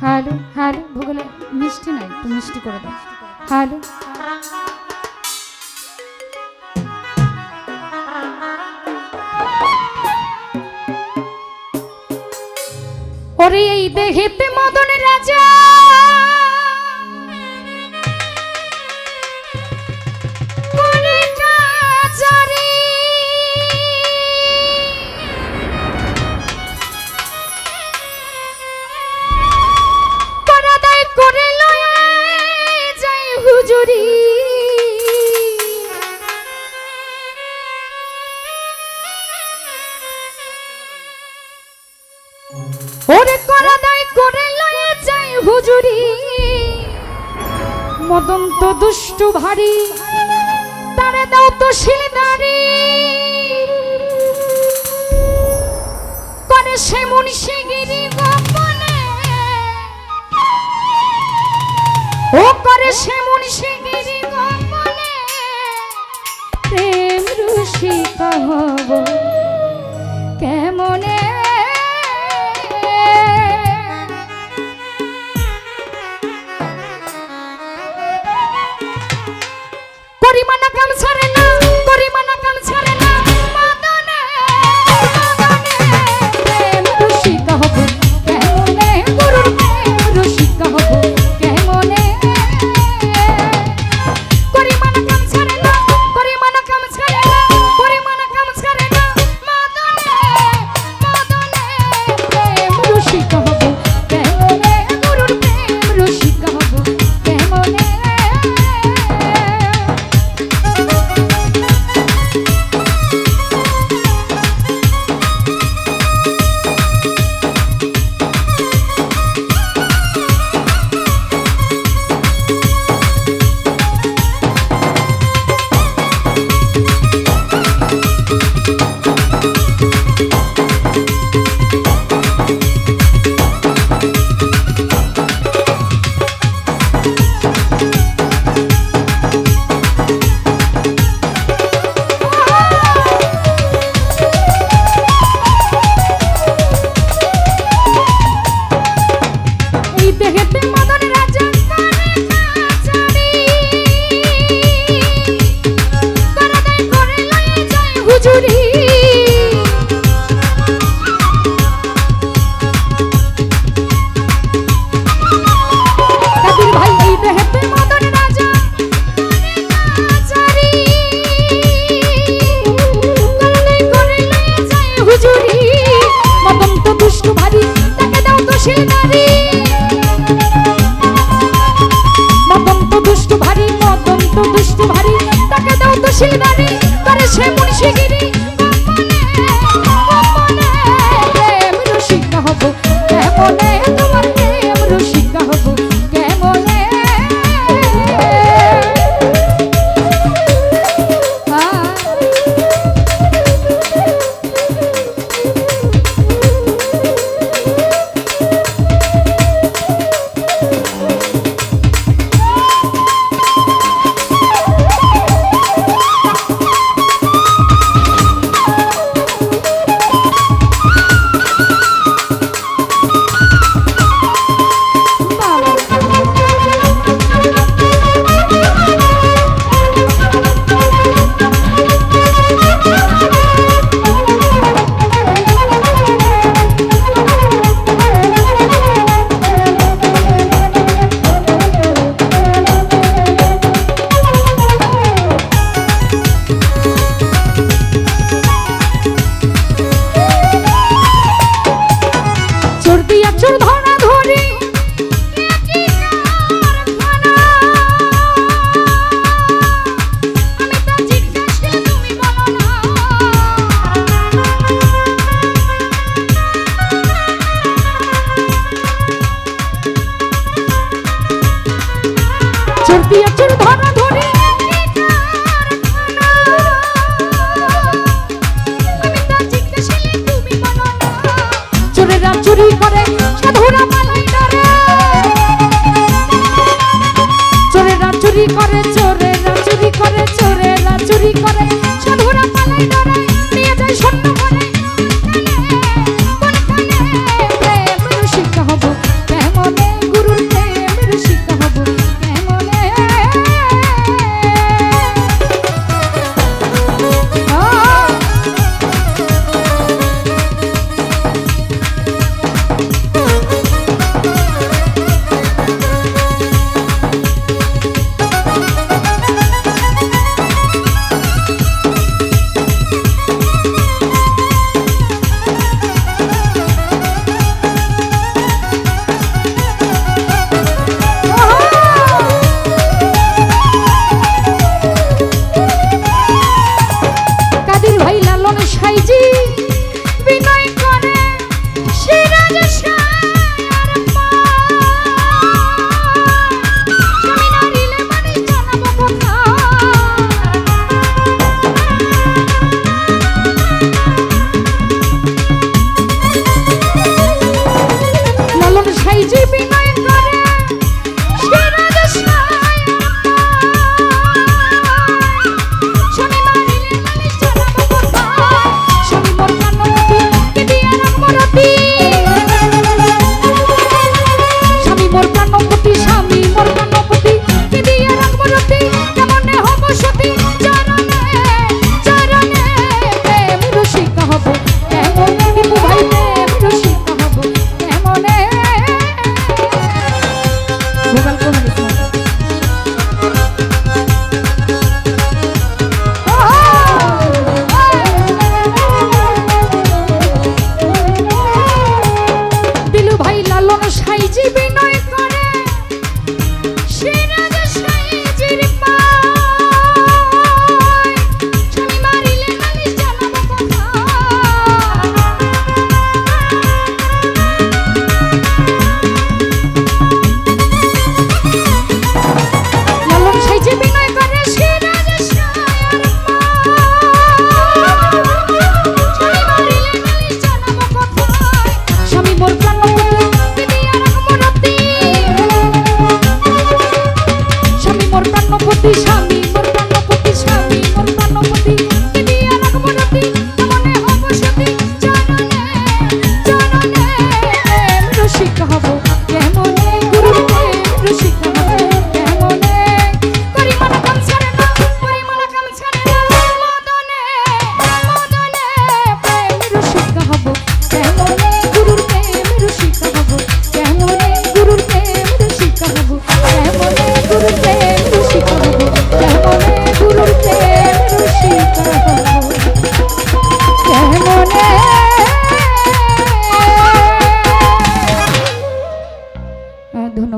Hello hello ভূগোলে মিষ্টি নাই, একটু মিষ্টি করে দাও। হ্যালো ওরে এই দেহেতে মদন রাজা ওরে করা দায় করে লয়ে যাই হুজুরি মদন তো দুষ্টু ভারী তারে দাও তো শিলদারি করে সে মুন্সিগিরি গোপনে ও করে সে মুন্সিগিরি গোপনে প্রেম রসিকা হব কেমনে করিমানা কাম ছাড়ে না করিমানা কাম ছাড়ে না মদনে মদনে প্রেম রসিকা হব কেমনে গুরুর প্রেম রসিকা হব কেমনে করিমানা কাম ছাড়ে না করিমানা কাম ছাড়ে না করিমানা কাম ছাড়ে না মদনে মদনে প্রেম রসিকা হব কেমনে গুরুর প্রেম রসিকা হব কেমনে শিলদারি করে সে মুন্সিগিরি গোপনে প্রেম রসিকা হব কেমনে তোমার প্রেম রসিকা হব কেমনে চুরি করে সাধুরা মালাই ধরে চোরেরা চুরি করে চোরেরা চুরি করে চোরেরা চুরি করে সাধুরা মালাই ধরে নিয়ে যায় স্বর্ণ ঘরে প্রেম রসিকা হব কেমনে ধন্যবাদ।